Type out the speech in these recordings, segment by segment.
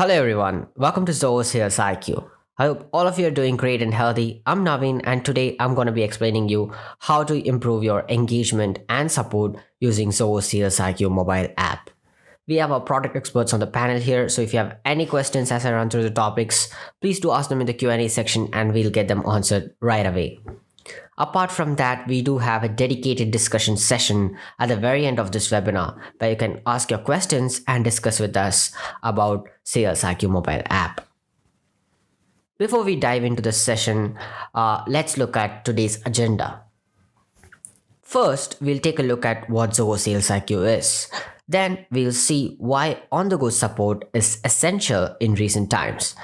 Hello everyone, welcome to Zoho SalesIQ. I hope all of you are doing great and healthy. I'm Naveen and today I'm going to be explaining you how to improve your engagement and support using Zoho SalesIQ mobile app. We have our product experts on the panel here, so if you have any questions as I run through the topics, please do ask them in the Q&A section and we'll get them answered right away. Apart from that, we do have a dedicated discussion session at the very end of this webinar where you can ask your questions and discuss with us about SalesIQ mobile app. Before we dive into the session, let's look at today's agenda. First, we'll take a look at what Zoho SalesIQ is. Then we'll see why on-the-go support is essential in recent times.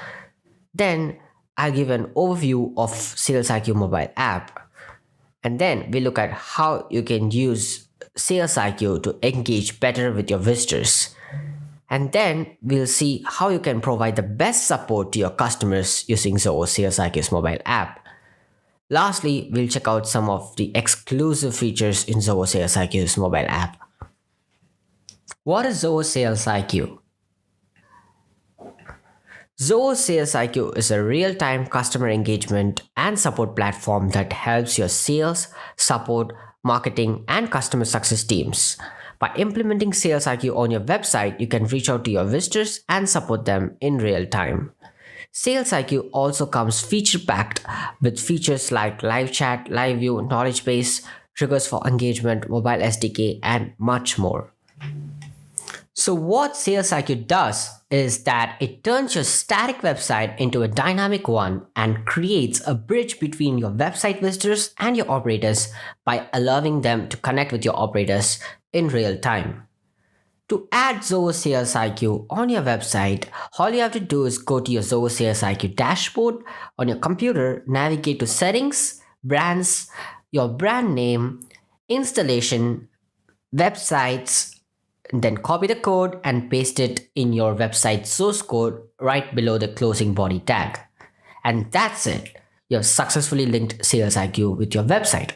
Then I'll give an overview of SalesIQ mobile app. And then we look at how you can use SalesIQ to engage better with your visitors. And then we'll see how you can provide the best support to your customers using Zoho SalesIQ's mobile app. Lastly, we'll check out some of the exclusive features in Zoho SalesIQ's mobile app. What is Zoho SalesIQ? Zoho SalesIQ is a real-time customer engagement and support platform that helps your sales, support, marketing, and customer success teams. By implementing SalesIQ on your website, you can reach out to your visitors and support them in real time. SalesIQ also comes feature-packed with features like live chat, live view, knowledge base, triggers for engagement, mobile SDK, and much more. So what SalesIQ does is that it turns your static website into a dynamic one and creates a bridge between your website visitors and your operators by allowing them to connect with your operators in real time. To add Zoho SalesIQ on your website, all you have to do is go to your Zoho SalesIQ dashboard on your computer, navigate to settings, brands, your brand name, installation, websites, then copy the code and paste it in your website source code right below the closing body tag. And that's it. You've successfully linked SalesIQ with your website.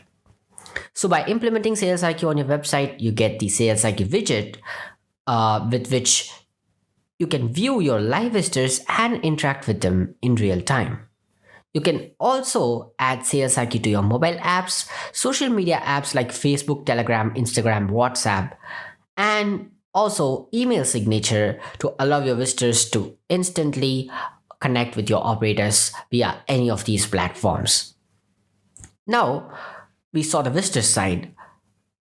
So by implementing SalesIQ on your website, you get the SalesIQ widget with which you can view your live visitors and interact with them in real time. You can also add SalesIQ to your mobile apps, social media apps like Facebook, Telegram, Instagram, WhatsApp, and also email signature to allow your visitors to instantly connect with your operators via any of these platforms. Now, we saw the visitor side.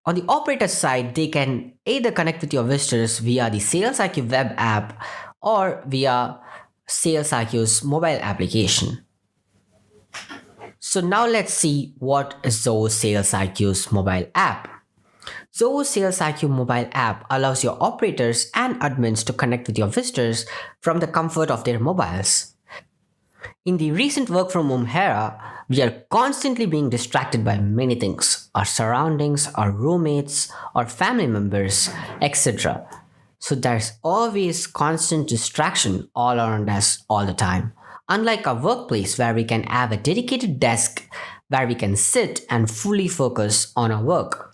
On the operator side, they can either connect with your visitors via the SalesIQ web app or via SalesIQ's mobile application. So now let's see what is Zoho SalesIQ's mobile app. Zoho SalesIQ mobile app allows your operators and admins to connect with your visitors from the comfort of their mobiles. In the recent work from home era, we are constantly being distracted by many things, our surroundings, our roommates, our family members, etc. So there's always constant distraction all around us all the time. Unlike our workplace where we can have a dedicated desk where we can sit and fully focus on our work.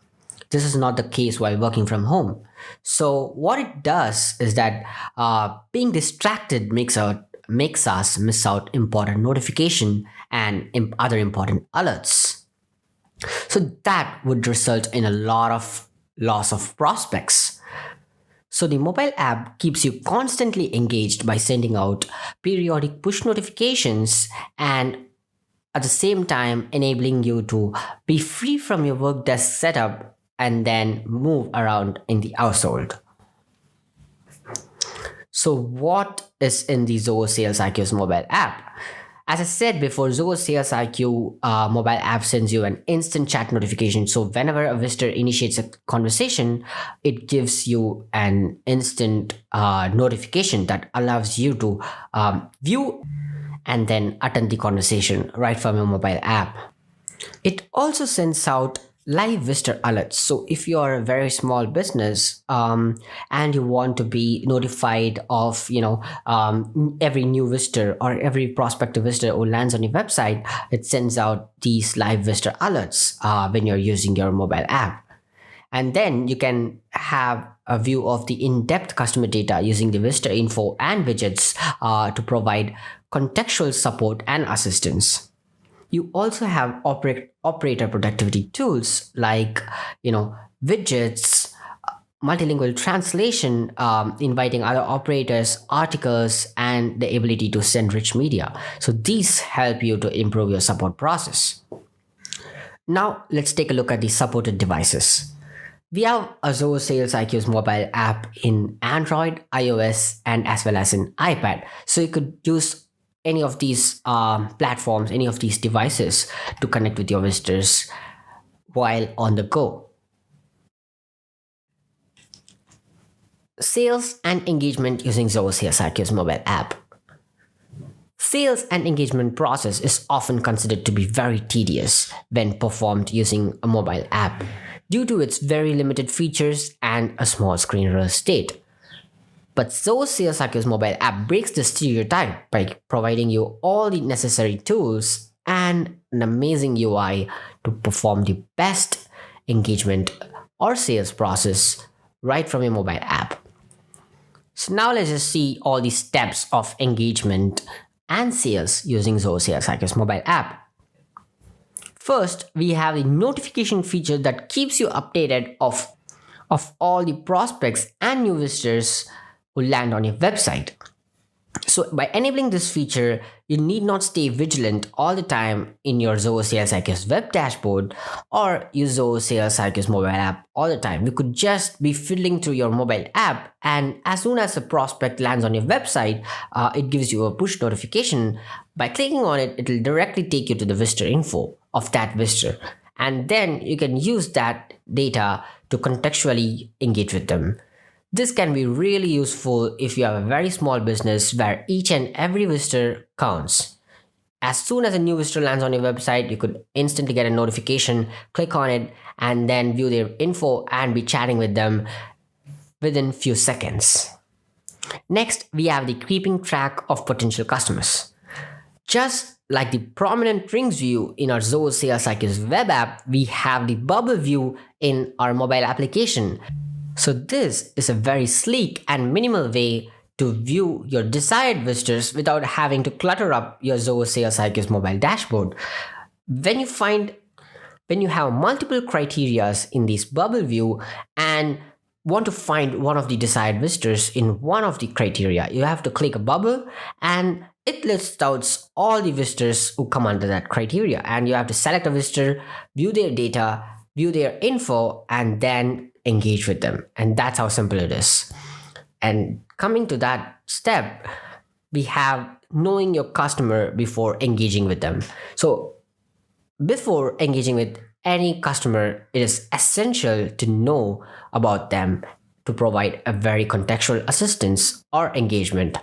This is not the case while working from home. So what it does is that being distracted makes us miss out important notification and other important alerts. So that would result in a lot of loss of prospects. So the mobile app keeps you constantly engaged by sending out periodic push notifications and at the same time enabling you to be free from your work desk setup and then move around in the household. So what is in the Zoho SalesIQ's mobile app? As I said before, Zoho SalesIQ mobile app sends you an instant chat notification. So whenever a visitor initiates a conversation, it gives you an instant notification that allows you to view and then attend the conversation right from your mobile app. It also sends out live visitor alerts. So if you are a very small business and you want to be notified of every new visitor or every prospective visitor who lands on your website, it sends out these live visitor alerts when you're using your mobile app. And then you can have a view of the in-depth customer data using the visitor info and widgets to provide contextual support and assistance. You also have operator productivity tools like, widgets, multilingual translation, inviting other operators, articles, and the ability to send rich media. So these help you to improve your support process. Now let's take a look at the supported devices. We have a Zoho SalesIQ's mobile app in Android, iOS, and as well as in iPad. So you could use any of these platforms, any of these devices to connect with your visitors while on the go. Sales and engagement using Zoho SalesIQ's mobile app. Sales and engagement process is often considered to be very tedious when performed using a mobile app due to its very limited features and a small screen real estate. But Zoho SalesIQ's mobile app breaks the stereotype by providing you all the necessary tools and an amazing UI to perform the best engagement or sales process right from your mobile app. So now let's just see all the steps of engagement and sales using Zoho SalesIQ's mobile app. First, we have the notification feature that keeps you updated of all the prospects and new visitors who land on your website. So by enabling this feature, you need not stay vigilant all the time in your Zoho SalesIQ's web dashboard or use Zoho SalesIQ's mobile app all the time. You could just be fiddling through your mobile app, and as soon as a prospect lands on your website, it gives you a push notification. By clicking on it, it will directly take you to the visitor info of that visitor, and then you can use that data to contextually engage with them. This can be really useful if you have a very small business where each and every visitor counts. As soon as a new visitor lands on your website, you could instantly get a notification, click on it, and then view their info and be chatting with them within few seconds. Next, we have the keeping track of potential customers. Just like the prominent rings view in our Zoho SalesIQ's web app, we have the bubble view in our mobile application. So this is a very sleek and minimal way to view your desired visitors without having to clutter up your Zoho SalesIQ's mobile dashboard. When you have multiple criterias in this bubble view and want to find one of the desired visitors in one of the criteria, you have to click a bubble and it lists out all the visitors who come under that criteria, and you have to select a visitor, view their data, view their info, and then engage with them. And that's how simple it is. And coming to that step, we have knowing your customer before engaging with them. So before engaging with any customer, it is essential to know about them to provide a very contextual assistance or engagement.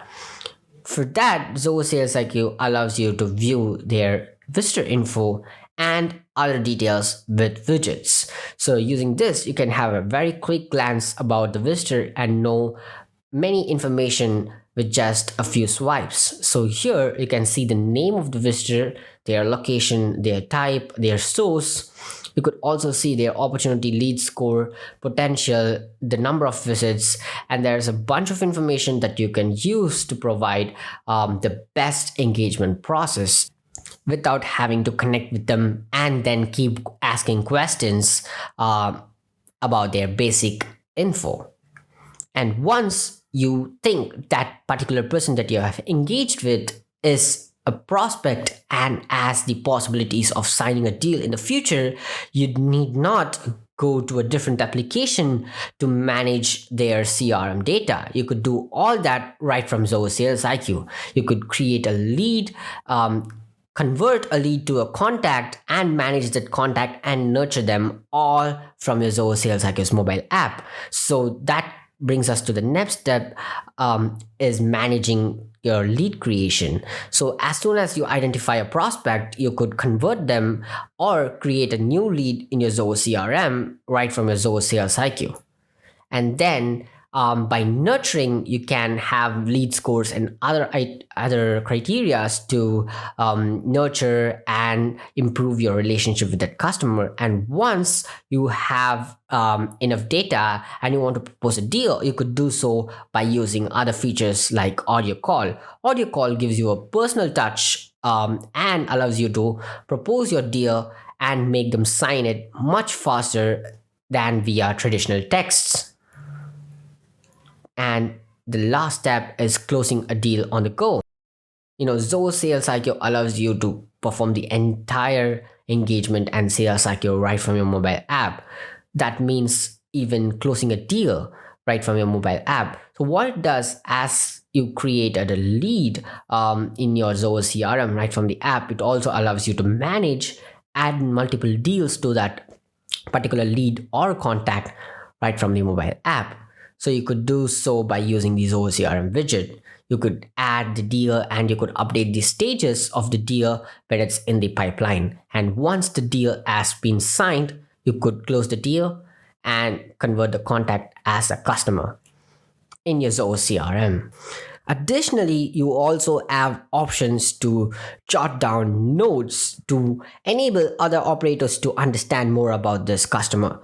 For that, Zoho SalesIQ allows you to view their visitor info and other details with widgets. So using this, you can have a very quick glance about the visitor and know many information with just a few swipes. So here you can see the name of the visitor, their location, their type, their source. You could also see their opportunity lead score, potential, the number of visits, and there's a bunch of information that you can use to provide the best engagement process without having to connect with them and then keep asking questions about their basic info. And once you think that particular person that you have engaged with is a prospect and has the possibilities of signing a deal in the future, you need not go to a different application to manage their CRM data. You could do all that right from Zoho SalesIQ. You could create a lead, convert a lead to a contact, and manage that contact and nurture them all from your Zoho SalesIQ's mobile app. So that brings us to the next step, is managing your lead creation. So as soon as you identify a prospect, you could convert them or create a new lead in your Zoho CRM right from your Zoho SalesIQ. And then By nurturing, you can have lead scores and other criterias to nurture and improve your relationship with that customer. And once you have enough data and you want to propose a deal, you could do so by using other features like audio call. Audio call gives you a personal touch and allows you to propose your deal and make them sign it much faster than via traditional texts. And the last step is closing a deal on the go. Zoho SalesIQ allows you to perform the entire engagement and sales cycle right from your mobile app. That means even closing a deal right from your mobile app. So what it does, as you create a lead in your Zoho CRM right from the app, it also allows you to manage, add multiple deals to that particular lead or contact right from the mobile app. So you could do so by using the Zoho CRM widget. You could add the deal and you could update the stages of the deal when it's in the pipeline. And once the deal has been signed, you could close the deal and convert the contact as a customer in your Zoho CRM. Additionally, you also have options to jot down notes to enable other operators to understand more about this customer.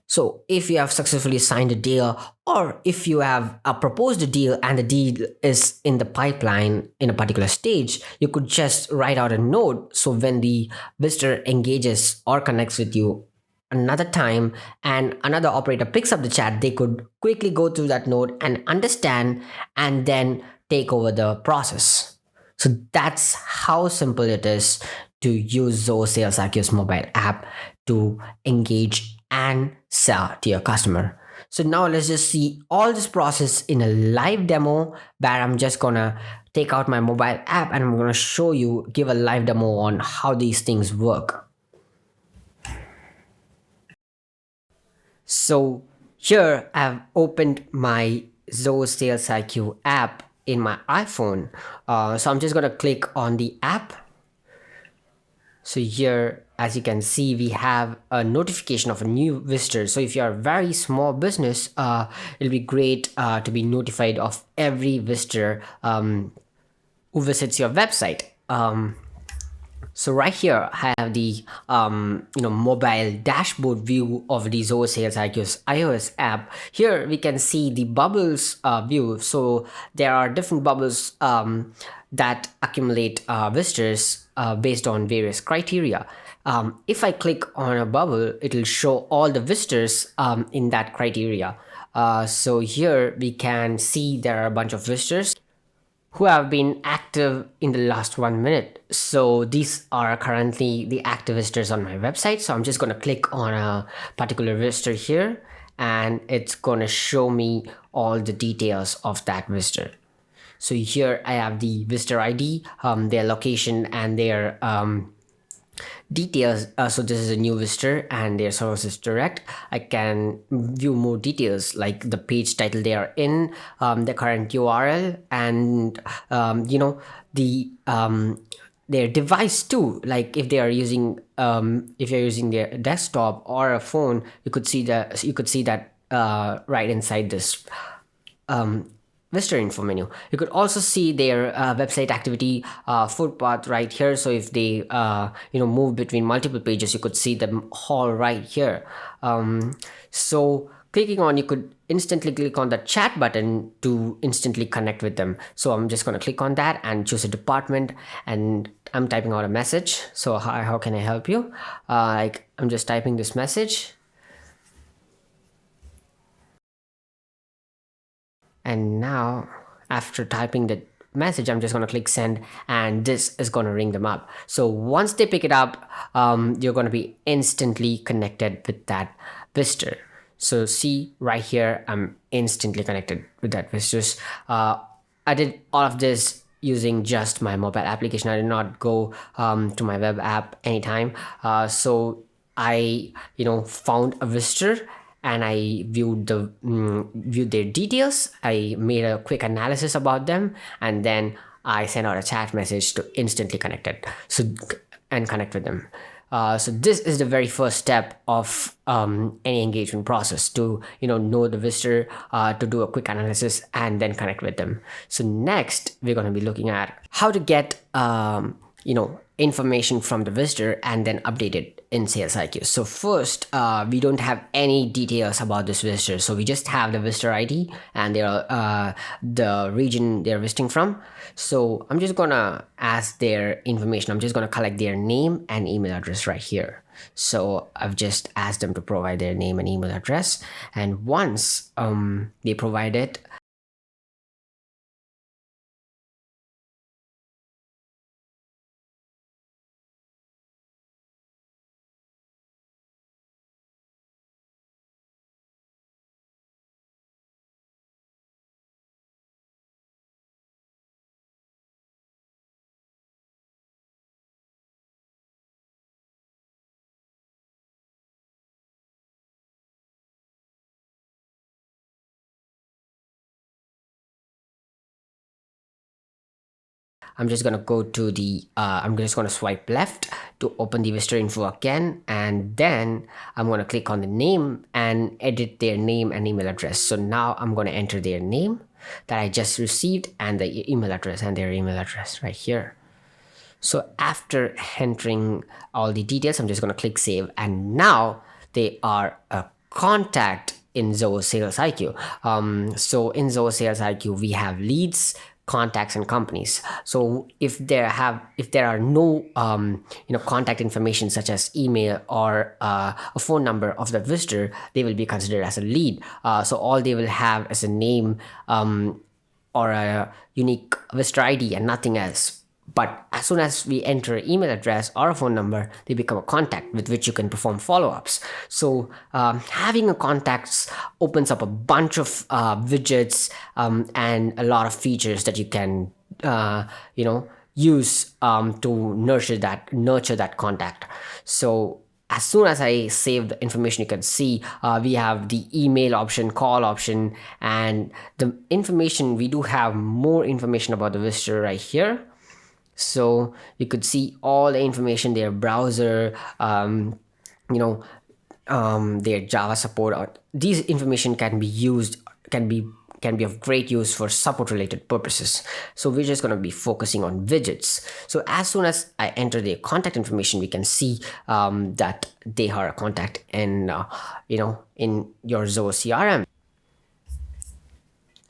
So if you have successfully signed a deal, or if you have proposed a deal and the deal is in the pipeline in a particular stage, you could just write out a note. So when the visitor engages or connects with you another time and another operator picks up the chat, they could quickly go through that note and understand and then take over the process. So that's how simple it is to use Zoho SalesIQ's mobile app to engage and sell to your customer. So now let's just see all this process in a live demo where I'm just gonna take out my mobile app and I'm gonna show you, give a live demo on how these things work. So here I've opened my Zoho SalesIQ app in my iPhone. So I'm just gonna click on the app. So here, as you can see, we have a notification of a new visitor. So if you're a very small business, it'll be great to be notified of every visitor who visits your website. So right here, I have the mobile dashboard view of the Zoho SalesIQ's iOS app. Here we can see the bubbles view. So there are different bubbles that accumulate visitors based on various criteria. If I click on a bubble, it will show all the visitors in that criteria. So here we can see there are a bunch of visitors who have been active in the last 1 minute. So these are currently the active visitors on my website. So I'm just going to click on a particular visitor here and it's going to show me all the details of that visitor. So here I have the visitor ID, their location and their details. So this is a new visitor and their services direct. I can view more details like the page title they are in, the current URL, and the their device too. Like if they are using if you're using their desktop or a phone, you could see that right inside this visitor info menu. You could also see their website activity footpath right here. So if they move between multiple pages, you could see them all right here. So clicking on, you could instantly click on the chat button to instantly connect with them. So I'm just going to click on that and choose a department, and I'm typing out a message. So how can I help you? I'm just typing this message. And now after typing the message, I'm just going to click send and this is going to ring them up. So once they pick it up, you're going to be instantly connected with that visitor. So see right here, I'm instantly connected with that visitor. I did all of this using just my mobile application. I did not go to my web app anytime. So I found a visitor and I viewed their details. I made a quick analysis about them, and then I sent out a chat message to instantly connect with them. So this is the very first step of any engagement process to know the visitor, to do a quick analysis and then connect with them. So next we're going to be looking at how to get information from the visitor and then update it in SalesIQ. So first, we don't have any details about this visitor. So we just have the visitor ID and the region they're visiting from. So I'm just gonna ask their information. I'm just gonna collect their name and email address right here. So I've just asked them to provide their name and email address. And once they provide it, I'm just gonna go to the I'm just gonna swipe left to open the visitor info again, and then I'm gonna click on the name and edit their name and email address. So now I'm gonna enter their name that I just received and the email address and their email address right here. So after entering all the details, I'm just gonna click save, and now they are a contact in Zoho SalesIQ. So in Zoho SalesIQ, we have leads, contacts, and companies. So if there are no contact information such as email or a phone number of the visitor, they will be considered as a lead. So all they will have is a name or a unique visitor ID and nothing else. But as soon as we enter an email address or a phone number, they become a contact with which you can perform follow-ups. So having a contacts opens up a bunch of widgets and a lot of features that you can use to nurture that contact. So as soon as I save the information, you can see we have the email option, call option, and the information. We do have more information about the visitor right here. So you could see all the information, their browser, their Java support. These information can be used, can be of great use for support related purposes. So we're just going to be focusing on widgets. So as soon as I enter their contact information, we can see that they are a contact in your Zoho CRM.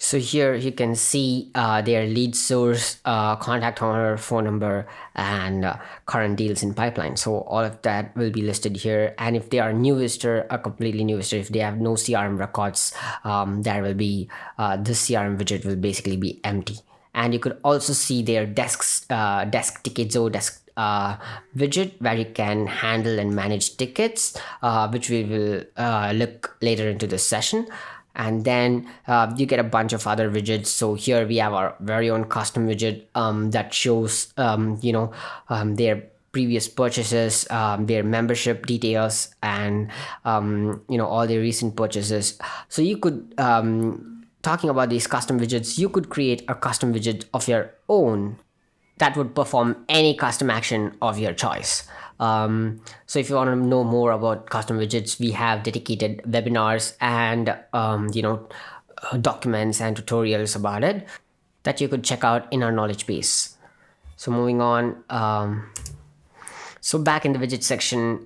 So here you can see their lead source, contact owner, phone number, and current deals in pipeline. So all of that will be listed here. And if they are new visitor, a completely new visitor, if they have no CRM records, there will be this CRM widget will basically be empty. And you could also see their desk tickets or desk widget where you can handle and manage tickets, which we will look later into this session. And then you get a bunch of other widgets. So here we have our very own custom widget that shows their previous purchases, their membership details, and all their recent purchases. So you could talking about these custom widgets, you could create a custom widget of your own that would perform any custom action of your choice. So if you want to know more about custom widgets, we have dedicated webinars and documents and tutorials about it that you could check out in our knowledge base. So moving on, so back in the widget section,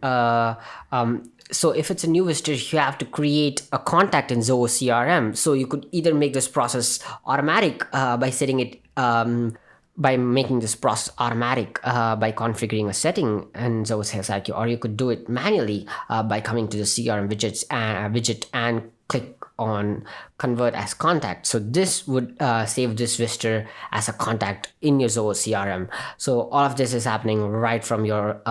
so if it's a new visitor, you have to create a contact in Zoho CRM. So you could either make this process automatic by setting it by making this process automatic by configuring a setting in Zoho SalesIQ, or you could do it manually by coming to the CRM widget and click on convert as contact. So this would save this visitor as a contact in your Zoho CRM. So all of this is happening right from your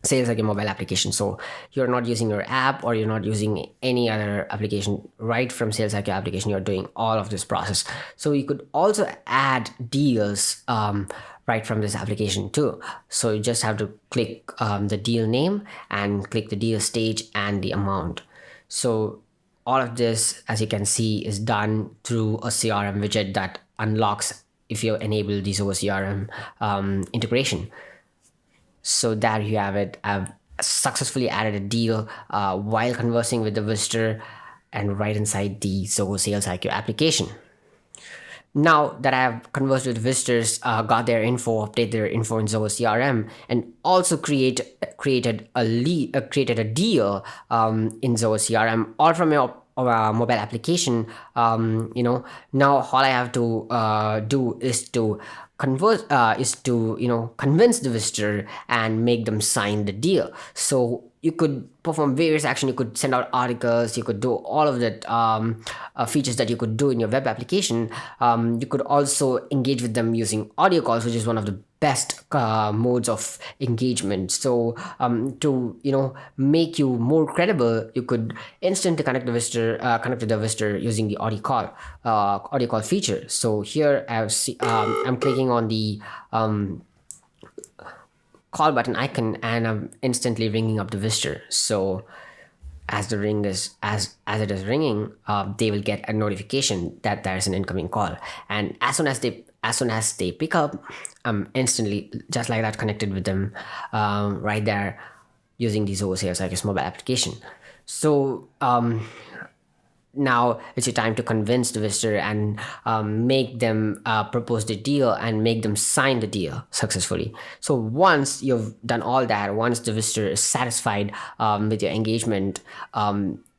SalesIQ mobile application. So you're not using your app or you're not using any other application. Right from SalesIQ application, you're doing all of this process. So you could also add deals right from this application too. So you just have to click the deal name and click the deal stage and the amount. So all of this, as you can see, is done through a CRM widget that unlocks if you enable the Zoho CRM integration. So there you have it. I've successfully added a deal while conversing with the visitor and right inside the Zoho Sales IQ application. Now that I have conversed with visitors, got their info, update their info in Zoho CRM, and also created a deal in Zoho CRM, all from your mobile application. Now all I have to do is to convince the visitor and make them sign the deal. So you could perform various action. You could send out articles. You could do all of that features that you could do in your web application. You could also engage with them using audio calls, which is one of the best modes of engagement. So to make you more credible, you could instantly connect with the visitor using the audio call feature. So here I'm clicking on the call button icon, and I'm instantly ringing up the visitor. So as it is ringing, they will get a notification that there is an incoming call, and as soon as they pick up, I'm instantly just like that connected with them right there using the Zoho SalesIQ mobile application. So now it's your time to convince the visitor and make them propose the deal and make them sign the deal successfully. So once you've done all that, once the visitor is satisfied with your engagement,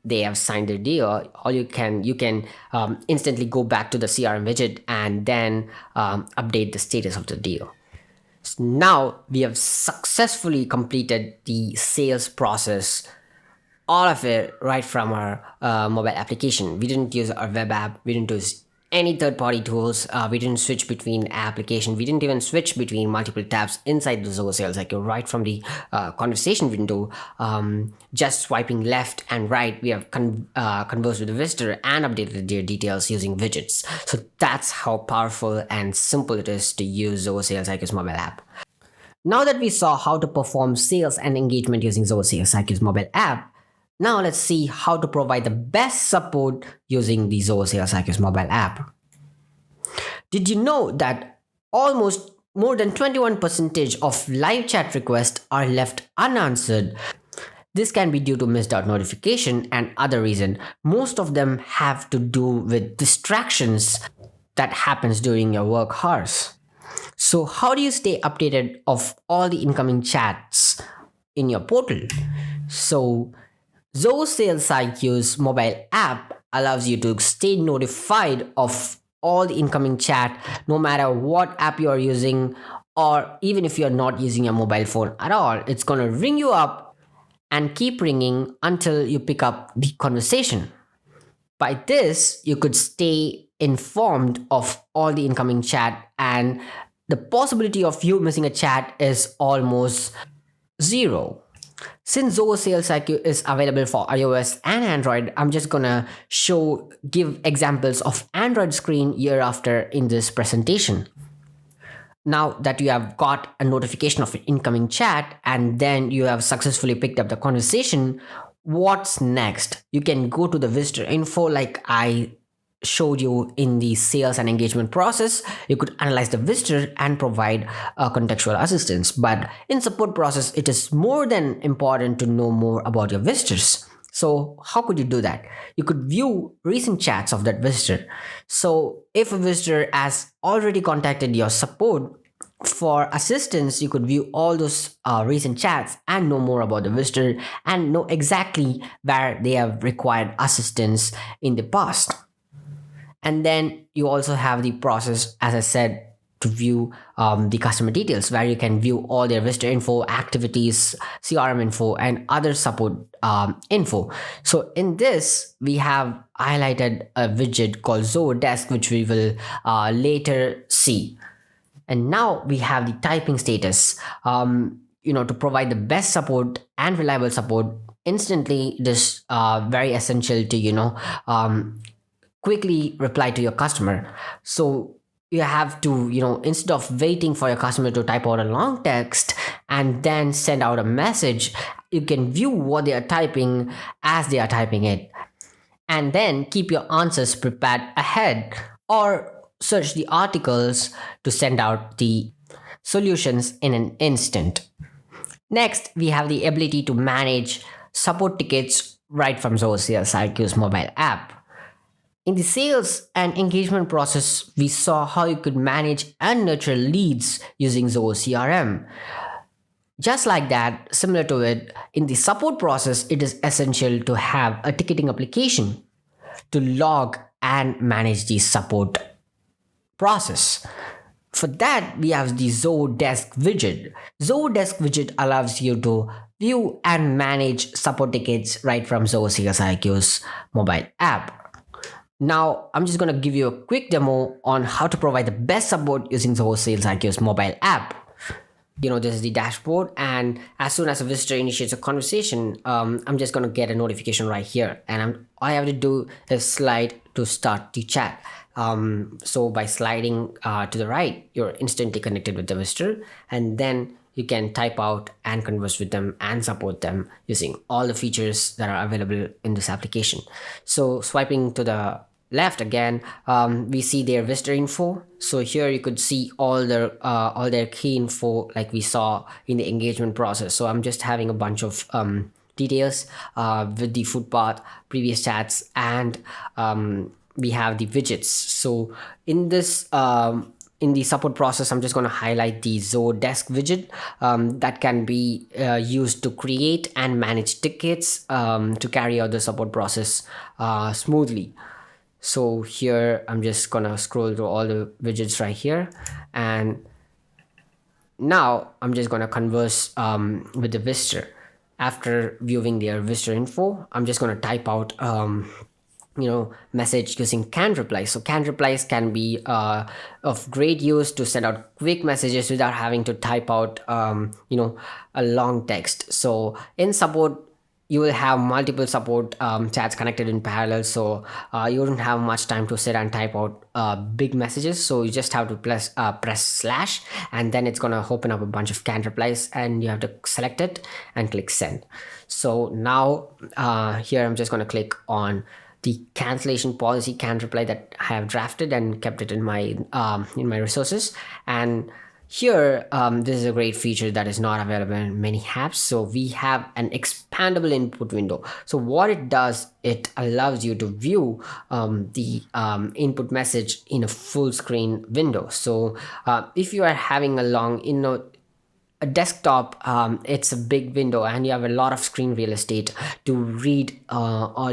they have signed the deal, you can instantly go back to the CRM widget and then update the status of the deal. So now we have successfully completed the sales process, all of it right from our mobile application. We didn't use our web app. We didn't use any third-party tools. We didn't switch between application. We didn't even switch between multiple tabs inside the Zoho SalesIQ. Right from the conversation window, just swiping left and right, we have conversed with the visitor and updated their details using widgets. So that's how powerful and simple it is to use Zoho SalesIQ's mobile app. Now that we saw how to perform sales and engagement using Zoho SalesIQ's mobile app, now let's see how to provide the best support using the Zoho SalesIQ's mobile app. Did you know that almost more than 21% of live chat requests are left unanswered? This can be due to missed out notification and other reason. Most of them have to do with distractions that happens during your work hours. So how do you stay updated of all the incoming chats in your portal? So Zoho SalesIQ's mobile app allows you to stay notified of all the incoming chat, no matter what app you are using, or even if you're not using your mobile phone at all. It's going to ring you up and keep ringing until you pick up the conversation. By this, you could stay informed of all the incoming chat, and the possibility of you missing a chat is almost zero. Since Zoho SalesIQ is available for iOS and Android, I'm just gonna give examples of Android screen year after in this presentation. Now that you have got a notification of an incoming chat and then you have successfully picked up the conversation, what's next? You can go to the visitor info like I showed you in the sales and engagement process. You could analyze the visitor and provide contextual assistance. But in support process, it is more than important to know more about your visitors. So how could you do that? You could view recent chats of that visitor. So if a visitor has already contacted your support for assistance, you could view all those recent chats and know more about the visitor and know exactly where they have required assistance in the past. And then you also have the process, as I said, to view the customer details, where you can view all their visitor info, activities, CRM info, and other support info. So in this, we have highlighted a widget called Zoho Desk, which we will later see. And now we have the typing status. To provide the best support and reliable support instantly, this very essential to quickly reply to your customer. So you have to, instead of waiting for your customer to type out a long text and then send out a message, you can view what they are typing as they are typing it. And then keep your answers prepared ahead, or search the articles to send out the solutions in an instant. Next, we have the ability to manage support tickets right from Zoho SalesIQ's mobile app. In the sales and engagement process, we saw how you could manage and nurture leads using Zoho CRM. Just like that, similar to it, in the support process, it is essential to have a ticketing application to log and manage the support process. For that, we have the Zoho Desk widget. Zoho Desk widget allows you to view and manage support tickets right from Zoho SalesIQ's mobile app. Now, I'm just going to give you a quick demo on how to provide the best support using Zoho SalesIQ's mobile app. This is the dashboard, and as soon as a visitor initiates a conversation, I'm just going to get a notification right here, and all I have to do is slide to start the chat. So by sliding to the right, you're instantly connected with the visitor, and then you can type out and converse with them and support them using all the features that are available in this application. So swiping to the left again, we see their visitor info. So here you could see all their key info like we saw in the engagement process. So I'm just having a bunch of details with the footpath, previous chats, and we have the widgets. So in this in the support process, I'm just going to highlight the Zoho Desk widget that can be used to create and manage tickets to carry out the support process smoothly. So here I'm just gonna scroll through all the widgets right here, and now I'm just gonna converse with the visitor. After viewing their visitor info, I'm just gonna type out message using canned replies. So canned replies can be of great use to send out quick messages without having to type out a long text. So in support, you will have multiple support chats connected in parallel, so you don't have much time to sit and type out big messages. So you just have to press slash, and then it's gonna open up a bunch of canned replies, and you have to select it and click send. So now here I'm just gonna click on the cancellation policy canned reply that I have drafted and kept it in my resources. And here, this is a great feature that is not available in many apps. So we have an expandable input window. So what it does, it allows you to view the input message in a full screen window. So if you are having a desktop, it's a big window, and you have a lot of screen real estate to read all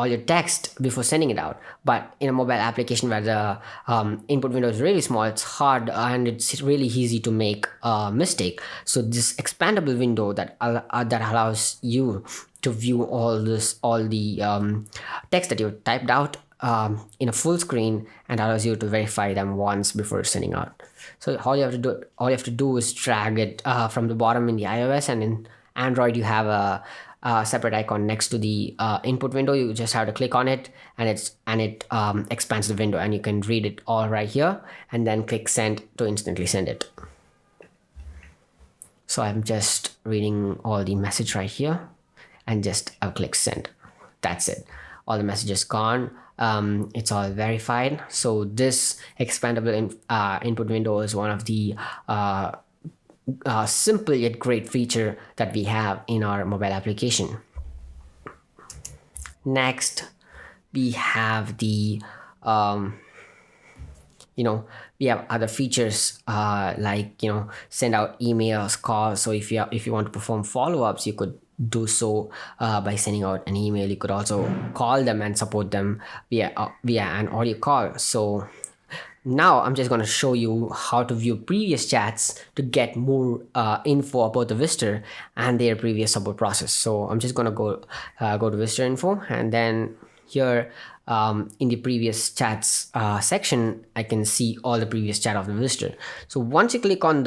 your text before sending it out. But in a mobile application where the input window is really small, it's hard and it's really easy to make a mistake. So this expandable window that allows you to view all the text that you typed out in a full screen, and allows you to verify them once before sending out. So all you have to do is drag it from the bottom in the iOS, and in Android you have a separate icon next to the input window. You just have to click on it, and it expands the window, and you can read it all right here, and then click send to instantly send it. So I'm just reading all the message right here, and just I'll click send. That's it. All the messages gone. It's all verified. So this expandable input window is one of the simple yet great feature that we have in our mobile application. Next, we have the we have other features like send out emails, calls. So if you want to perform follow-ups, you could do so by sending out an email. You could also call them and support them via an audio call. So now I'm just going to show you how to view previous chats to get more info about the visitor and their previous support process. So I'm just going to go to visitor info, and then here in the previous chats section, I can see all the previous chat of the visitor. So once you click on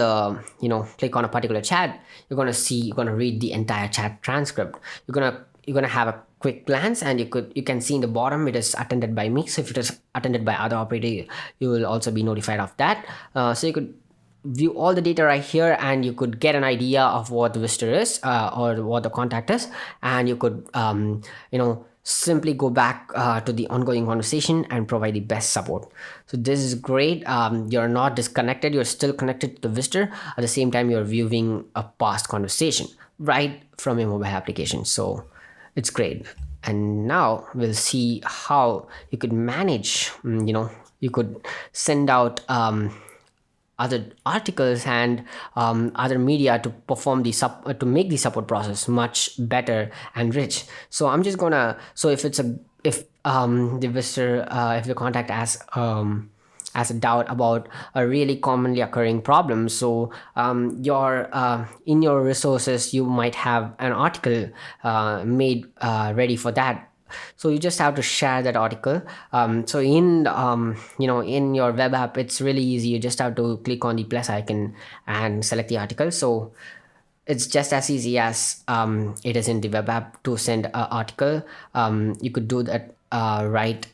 click on a particular chat, you're going to read the entire chat transcript. You're going to have a quick glance, and you can see in the bottom it is attended by me. So if it is attended by other operator, you will also be notified of that. So you could view all the data right here, and you could get an idea of what the visitor is or what the contact is, and you could simply go back to the ongoing conversation and provide the best support. So this is great. You're not disconnected, you're still connected to the visitor. At the same time, you're viewing a past conversation right from your mobile application. So it's great. And now we'll see how you could manage, you could send out other articles and other media to perform to make the support process much better and rich. So I'm just gonna, so if it's a, if the visitor, if the contact has a doubt about a really commonly occurring problem, so your in your resources you might have an article made ready for that. So you just have to share that article. So in your web app, it's really easy. You just have to click on the plus icon and select the article. So it's just as easy as it is in the web app to send an article. You could do that right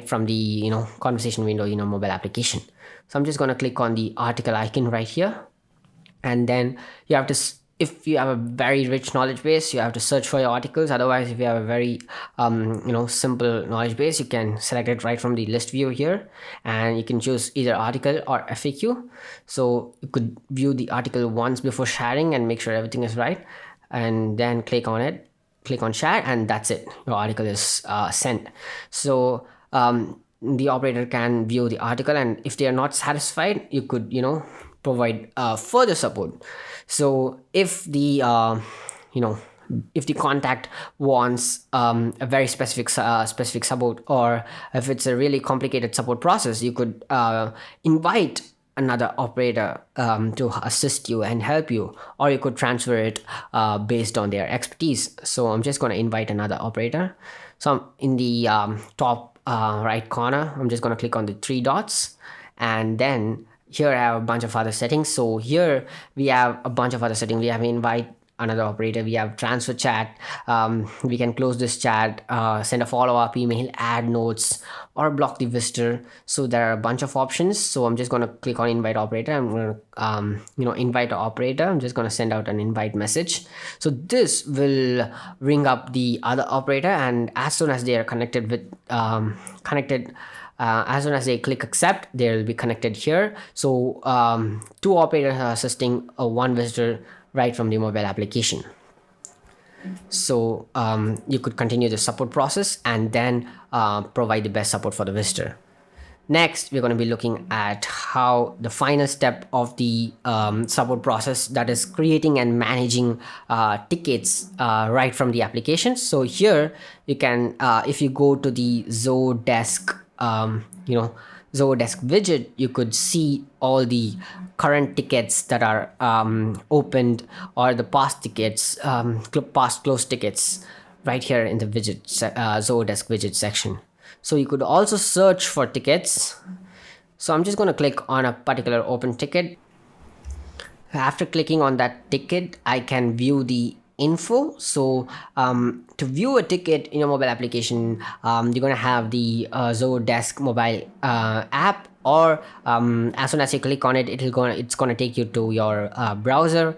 from the conversation window in your mobile application. So I'm just going to click on the article icon right here, and then you have to if you have a very rich knowledge base, you have to search for your articles. Otherwise, if you have a very simple knowledge base, you can select it right from the list view here, and you can choose either article or FAQ. So you could view the article once before sharing and make sure everything is right, and then click on it, click on share, and that's it, your article is sent. So the operator can view the article, and if they are not satisfied, you could provide further support. So if the if the contact wants a very specific support, or if it's a really complicated support process, you could invite another operator to assist you and help you, or you could transfer it based on their expertise. So I'm just going to invite another operator. So I'm in the top right corner, I'm just going to click on the three dots, and then here I have a bunch of other settings. So here we have a bunch of other settings. We have invite another operator, we have transfer chat, we can close this chat, send a follow-up email, add notes, or block the visitor. So there are a bunch of options. So I'm just going to click on invite operator. I'm going to invite an operator. I'm just going to send out an invite message. So this will ring up the other operator, and as soon as they are connected with as soon as they click accept, they'll be connected here. So two operators are assisting one visitor right from the mobile application. So you could continue the support process and then provide the best support for the visitor. Next, we're going to be looking at how the final step of the support process, that is creating and managing tickets right from the application. So here you can, if you go to the Zoho Desk, Zoho Desk widget, you could see all the current tickets that are opened, or the past tickets, past closed tickets, right here in the widget Zoho Desk widget section. So you could also search for tickets. So I'm just going to click on a particular open ticket. After clicking on that ticket, I can view the info. So to view a ticket in your mobile application, you're going to have the Zoho Desk mobile app, or as soon as you click on it, it's going to take you to your browser,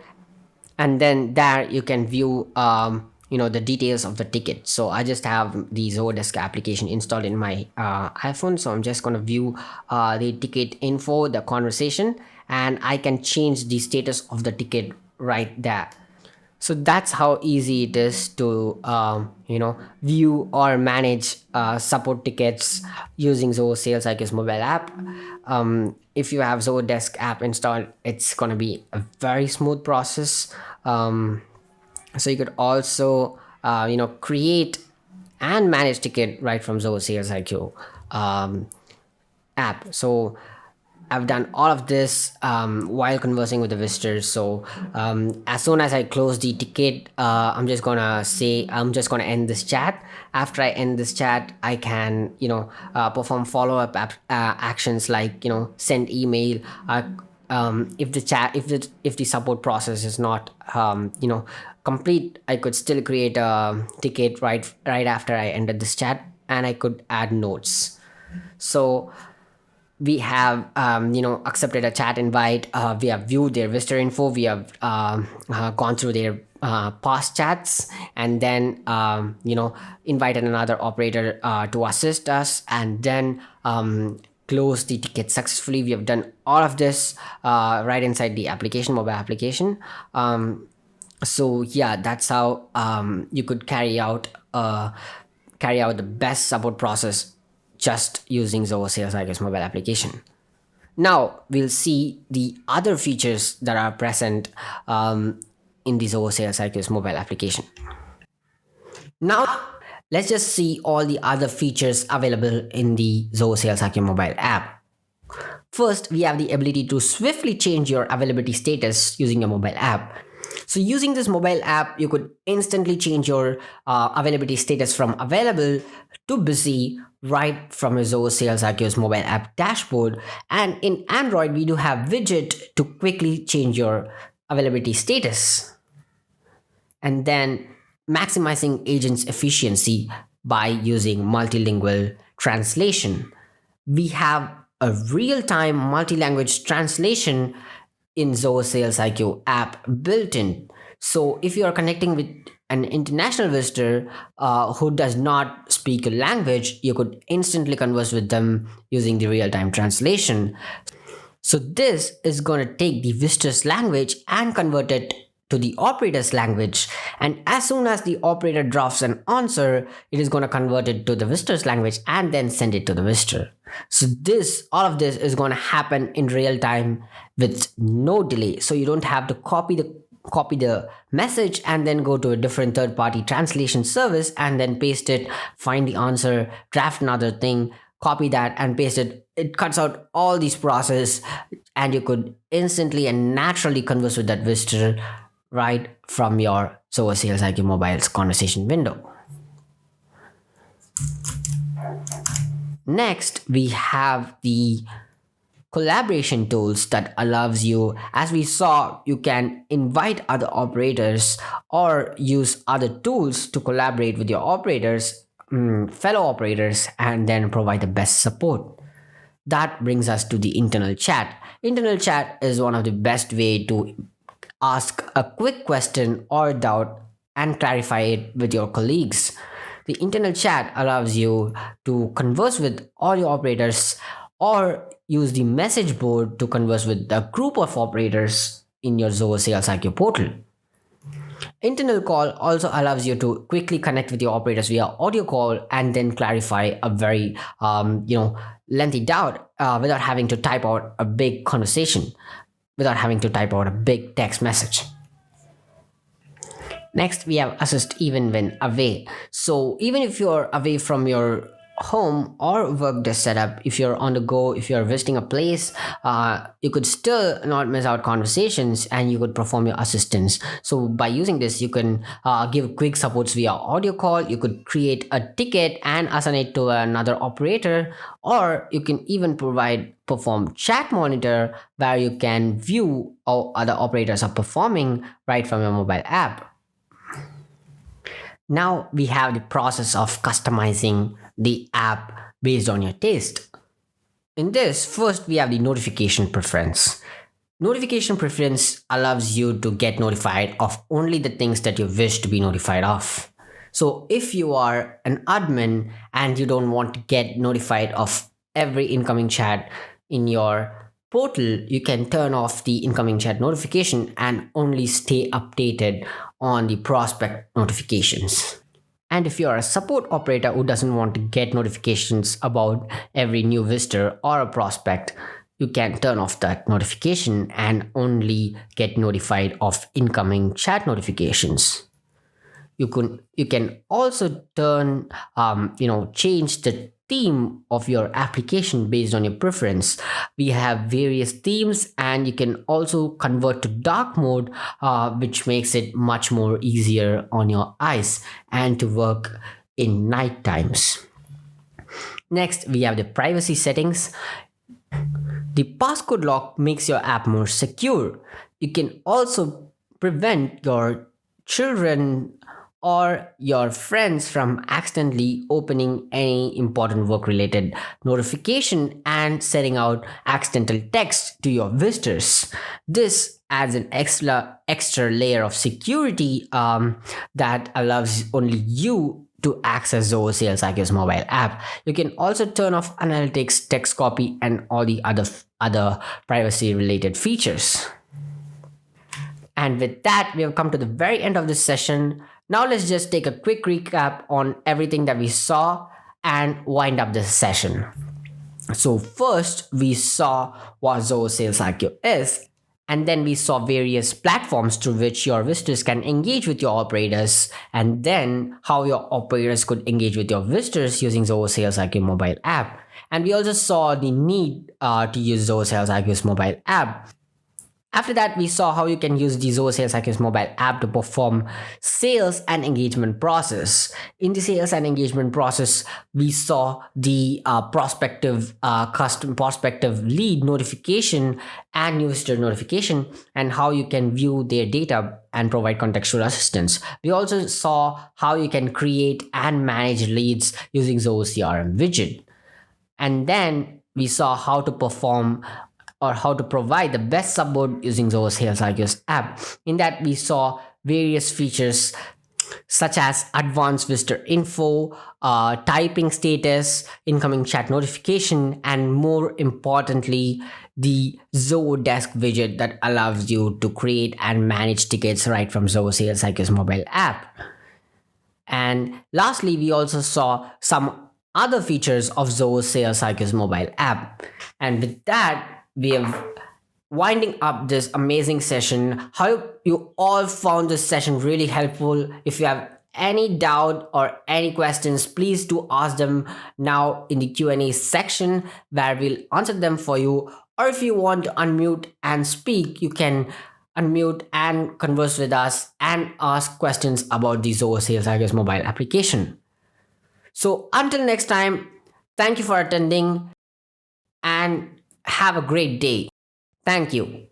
and then there you can view the details of the ticket. So I just have the Zoho Desk application installed in my iPhone, so I'm just going to view the ticket info, the conversation, and I can change the status of the ticket right there. So that's how easy it is to view or manage support tickets using Zoho SalesIQ's mobile app. If you have Zoho Desk app installed, it's going to be a very smooth process. So you could also create and manage ticket right from Zoho SalesIQ app. So I've done all of this while conversing with the visitors. So as soon as I close the ticket, I'm just gonna end this chat. After I end this chat, I can perform follow-up actions like send email. If the support process is not complete, I could still create a ticket right after I ended this chat, and I could add notes. So we have accepted a chat invite, we have viewed their visitor info, we have gone through their past chats, and then invited another operator to assist us, and then close the ticket successfully. We have done all of this right inside the application, mobile application. So yeah, that's how you could carry out the best support process just using Zoho SalesIQ's mobile application. Now we'll see the other features that are present in the Zoho SalesIQ's mobile application. Now let's just see all the other features available in the Zoho SalesIQ mobile app. First, we have the ability to swiftly change your availability status using your mobile app. So using this mobile app, you could instantly change your availability status from available to busy right from your Zoho SalesIQ's mobile app dashboard. And in Android, we do have widget to quickly change your availability status. And then maximizing agents efficiency by using multilingual translation. We have a real-time multi-language translation in Zoho SalesIQ app built in. So if you are connecting with an international visitor who does not speak a language, you could instantly converse with them using the real-time translation. So this is going to take the visitor's language and convert it to the operator's language. And as soon as the operator drafts an answer, it is going to convert it to the visitor's language and then send it to the visitor. So all of this is going to happen in real time with no delay. So you don't have to copy the message and then go to a different third-party translation service and then paste it, find the answer, draft another thing, copy that and paste it. It cuts out all these process, and you could instantly and naturally converse with that visitor right from your Zoho SalesIQ mobile's conversation window. Next, we have the collaboration tools that allows you, as we saw, you can invite other operators or use other tools to collaborate with your operators, fellow operators, and then provide the best support. That brings us to the internal chat. Internal chat is one of the best way to ask a quick question or doubt and clarify it with your colleagues. The internal chat allows you to converse with all your operators or use the message board to converse with the group of operators in your Zoho SalesIQ portal. Internal call also allows you to quickly connect with your operators via audio call and then clarify a very lengthy doubt without having to type out a big conversation, without having to type out a big text message. Next, we have assist even when away. So even if you're away from your home or work desk setup, if you're on the go, if you're visiting a place, you could still not miss out conversations and you could perform your assistance. So by using this, you can give quick supports via audio call. You could create a ticket and assign it to another operator, or you can even perform chat monitor where you can view how other operators are performing right from your mobile app. Now we have the process of customizing the app based on your taste. In this, first we have the notification preference. Notification preference allows you to get notified of only the things that you wish to be notified of. So if you are an admin and you don't want to get notified of every incoming chat in your portal, you can turn off the incoming chat notification and only stay updated on the prospect notifications. And if you're a support operator who doesn't want to get notifications about every new visitor or a prospect, you can turn off that notification and only get notified of incoming chat notifications. You can also change the theme of your application based on your preference. We have various themes, and you can also convert to dark mode, which makes it much more easier on your eyes and to work in night times. Next, we have the privacy settings. The passcode lock makes your app more secure. You can also prevent your children or your friends from accidentally opening any important work related notification and sending out accidental text to your visitors. This adds an extra layer of security that allows only you to access Zoho Sales IQ's mobile app. You can also turn off analytics, text copy, and all the other privacy related features. And with that, we have come to the very end of this session. Now let's just take a quick recap on everything that we saw and wind up this session. So first, we saw what Zoho Sales IQ is, and then we saw various platforms through which your visitors can engage with your operators, and then how your operators could engage with your visitors using Zoho Sales IQ mobile app. And we also saw the need to use Zoho Sales IQ's mobile app. After that, we saw how you can use the Zoho Sales IQ's mobile app to perform sales and engagement process. In the sales and engagement process, we saw the prospective lead notification and new visitor notification, and how you can view their data and provide contextual assistance. We also saw how you can create and manage leads using Zoho CRM widget. And then we saw how to perform or how to provide the best support using Zoho Sales IQ's app. In that, we saw various features such as advanced visitor info, typing status, incoming chat notification, and more importantly, the Zoho Desk widget that allows you to create and manage tickets right from Zoho Sales IQ's mobile app. And lastly, we also saw some other features of Zoho Sales IQ's mobile app. And with that, we have winding up this amazing session. Hope you all found this session really helpful. If you have any doubt or any questions, please do ask them now in the Q&A section, where we'll answer them for you. Or if you want to unmute and speak, you can unmute and converse with us and ask questions about the Zoho Sales IQ's mobile application. So until next time, thank you for attending and have a great day. Thank you.